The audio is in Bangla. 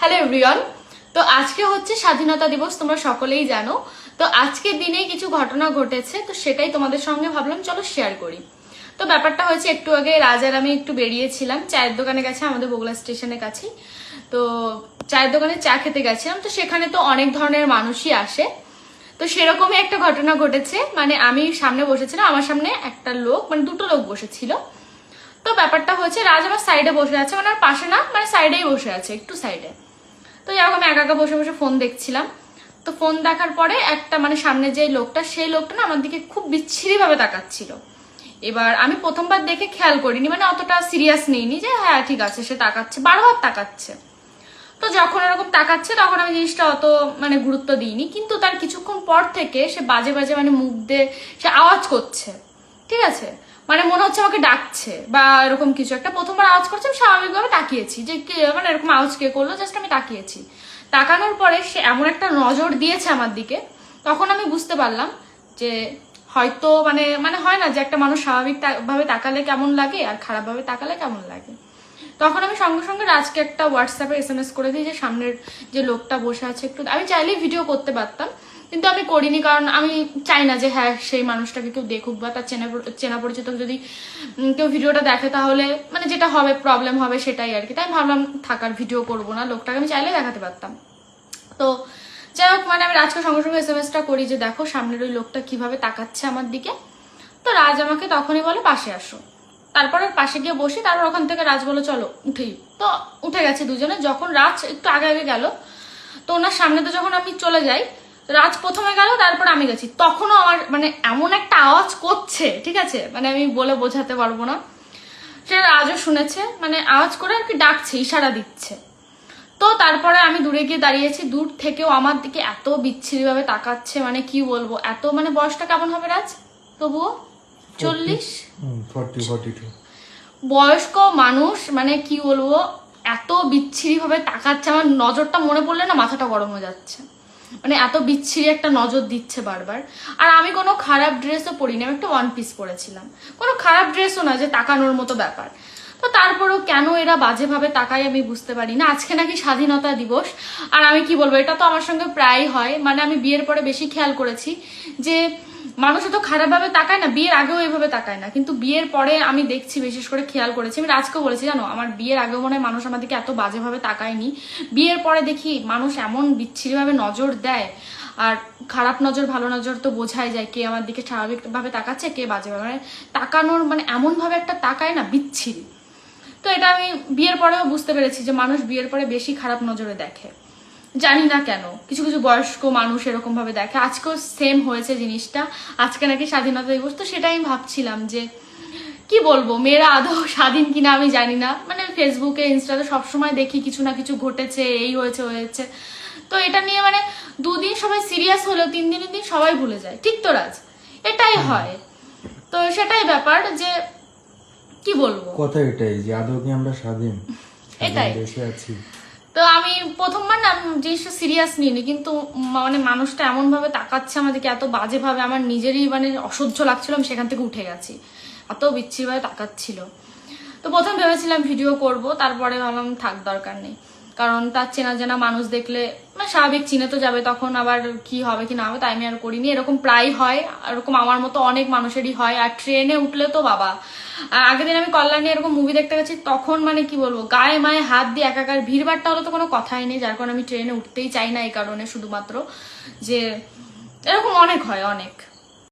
Hello everyone. তো আজকে হচ্ছে স্বাধীনতা দিবস, তোমরা সকলেই জানো। তো আজকের দিনে কিছু ঘটনা ঘটেছে, তো সেটাই তোমাদের সঙ্গে ভাবলাম চলো শেয়ার করি। তো ব্যাপারটা হয়েছে, একটু আগে রাজার আমি একটু বেরিয়েছিলাম, চায়ের দোকানে গেছে আমাদের বগুড়া স্টেশনের কাছে। তো চায়ের দোকানে চা খেতে গেছিলাম, তো সেখানে তো অনেক ধরনের মানুষই আসে। তো সেরকমই একটা ঘটনা ঘটেছে, মানে আমি সামনে বসেছিলাম, আমার সামনে একটা লোক, মানে দুটো লোক বসেছিল। তো ব্যাপারটা হচ্ছে, রাজ আমার সাইডে বসে আছে, মানে আর পাশে না, মানে সাইডেই বসে আছে, একটু সাইডে। তো যাই হোক, আমি একা একা বসে বসে ফোন দেখছিলাম। তো ফোন দেখার পরে একটা, মানে সামনে যে লোকটা, সেই লোকটা না আমার দিকে খুব বিচ্ছিরি ভাবে তাকাচ্ছিল। এবার আমি প্রথমবার দেখে খেয়াল করিনি, মানে অতটা সিরিয়াস নিইনি যে হ্যাঁ ঠিক আছে সে তাকাচ্ছে, বারবার তাকাচ্ছে। তো যখন এরকম তাকাচ্ছে তখন আমি জিনিসটা অত মানে গুরুত্ব দিইনি, কিন্তু তার কিছুক্ষণ পর থেকে সে বাজে বাজে মানে মুখ দিয়ে সে আওয়াজ করছে, ঠিক আছে, মানে মনে হচ্ছে আমাকে ডাকছে বা এরকম কিছু একটা। প্রথমবার আওয়াজ করছে, আমি স্বাভাবিকভাবে তাকিয়েছি যে কে, মানে এরকম আওয়াজ কে করলো, জাস্ট আমি তাকিয়েছি। তাকানোর পরে সে এমন একটা নজর দিয়েছে আমার দিকে, তখন আমি বুঝতে পারলাম যে হয়তো মানে মানে হয় না যে একটা মানুষ স্বাভাবিক ভাবে তাকালে কেমন লাগে আর খারাপ ভাবে তাকালে কেমন লাগে। তখন আমি সঙ্গে সঙ্গে রাজকে একটা হোয়াটসঅ্যাপে SMS করে দিই যে সামনের যে লোকটা বসে আছে একটু, আমি চাইলেই ভিডিও করতে পারতাম কিন্তু আমি করিনি, কারণ আমি চাই না যে হ্যাঁ সেই মানুষটাকে কেউ দেখুক বা তার চেনা পরিচিত যদি কেউ ভিডিওটা দেখে তাহলে মানে যেটা হবে প্রবলেম হবে সেটাই আর কি। তাই ভাবলাম থাকার ভিডিও করবো না, লোকটাকে আমি চাইলে দেখাতে পারতাম। তো যাই হোক, মানে আমি রাজকে সঙ্গে সঙ্গে SMS-টা করি যে দেখো সামনের ওই লোকটা কিভাবে তাকাচ্ছে আমার দিকে। তো রাজ আমাকে তখনই বলে পাশে আসো। তারপরে পাশে গিয়ে বসি, তারপর ওখান থেকে রাজ বলো চলো উঠেই। তো উঠে গেছে দুজনে। যখন রাজ একটু আগে আগে গেল, তো ওনার সামনে তো যখন আমি চলে যাই, রাজ প্রথমে গেল, তারপর আমি গেছি। তখনও আমার মানে এমন একটা আওয়াজ করছে, ঠিক আছে, মানে আমি বলে বোঝাতে পারবো না। সেটা রাজও শুনেছে, মানে আওয়াজ করে আর কি ডাকছে, ইশারা দিচ্ছে। তো তারপরে আমি দূরে গিয়ে দাঁড়িয়েছি, দূর থেকেও আমার দিকে এত বিচ্ছিরি ভাবে তাকাচ্ছে, মানে কি বলবো, এত মানে বয়সটা কেমন হবে রাজ তবুও 40 42 বয়স্ক মানুষ, মানে কি বলবো, এত বিচ্ছিরি ভাবে তাকাচ্ছে, আমার নজরটা মনে পড়লে না মাথাটা গরম হয়ে যাচ্ছে। মানে এত বিচ্ছিরি একটা নজর দিচ্ছে বারবার। আর আমি কোনো খারাপ ড্রেসও পরিনি, আমি একটা ওয়ান পিস পরেছিলাম, কোনো খারাপ ড্রেসও না যে তাকানোর মতো ব্যাপার। তো তারপরেও কেন এরা বাজেভাবে তাকায় আমি বুঝতে পারি না। আজকে নাকি স্বাধীনতা দিবস, আর আমি কি বলবো, এটা তো আমার সঙ্গে প্রায় হয়, মানে আমি বিয়ের পরে বেশি খেয়াল করেছি যে মানুষ তো খারাপভাবে তাকায় না, বিয়ের আগেও এইভাবে তাকায় না, কিন্তু বিয়ের পরে আমি দেখছি, বিশেষ করে খেয়াল করেছি, আমি রাজকেও বলেছি জানো, আমার বিয়ের আগেও মনে হয় মানুষ আমার দিকে এত বাজেভাবে তাকায়নি, বিয়ের পরে দেখি মানুষ এমন বিচ্ছিরিভাবে নজর দেয়। আর খারাপ নজর ভালো নজর তো বোঝাই যায়, কে আমার দিকে স্বাভাবিকভাবে তাকাচ্ছে, কে বাজেভাবে, মানে তাকানোর মানে এমনভাবে একটা তাকায় না, বিচ্ছিরি। তো এটা আমি বিয়ের পরেও বুঝতে পেরেছি যে মানুষ বিয়ের পরে বেশি খারাপ নজরে দেখে, জানি না কেন, কিছু কিছু বয়স্ক মানুষ এরকম ভাবে দেখে। আজকেও সেম হয়েছে জিনিসটা, আজকে নাকি স্বাধীনতা দিবস। তো সেটাই আমি ভাবছিলাম যে কি বলবো, মেয়েরা আদৌ স্বাধীন কিনা আমি জানি না। মানে ফেসবুকে ইনস্টাতে সবসময় দেখি কিছু না কিছু ঘটেছে, এই হয়েছে হয়েছে। তো এটা নিয়ে মানে দুদিন সবাই সিরিয়াস হলেও তিন দিনের দিন সবাই ভুলে যায়, ঠিক তো রাজ? এটাই হয়। তো সেটাই ব্যাপার যে কি বলবো, কথা এটাই যে আদৌ কি আমরা স্বাধীন এটাই দেশে আছি। তো আমি প্রথমবার না জিনিসটা সিরিয়াস নিইনি, কিন্তু মানে মানুষটা এমন ভাবে তাকাচ্ছে আমাদেরকে এত বাজে ভাবে, আমার নিজেরই মানে অসহ্য লাগছিল, আমি সেখান থেকে উঠে গেছি, এত বিচ্ছিরি ভাবে তাকাচ্ছিল। তো প্রথম ভেবেছিলাম ভিডিও করব, তারপরে ভাবলাম থাক দরকার নেই, কারণ তার চেনা জানা মানুষ দেখলে মানে স্বাভাবিক চিনে তো যাবে, তখন আবার কি হবে কি না হবে, তাই আমি আর করিনি। এরকম প্রায় হয়, এরকম আমার মতো অনেক মানুষেরই হয়। আর ট্রেনে উঠলে তো বাবা, আগের দিন আমি কল্যাণে এরকম মুভি দেখতে গেছি, তখন মানে কি বলবো, গায়ে মায়ে হাত দিয়ে একাকার, ভিড়ভাড়টা হলে তো কোনো কথাই নেই, যার কারণে আমি ট্রেনে উঠতেই চাই না, এই কারণে শুধুমাত্র যে এরকম অনেক হয়, অনেক।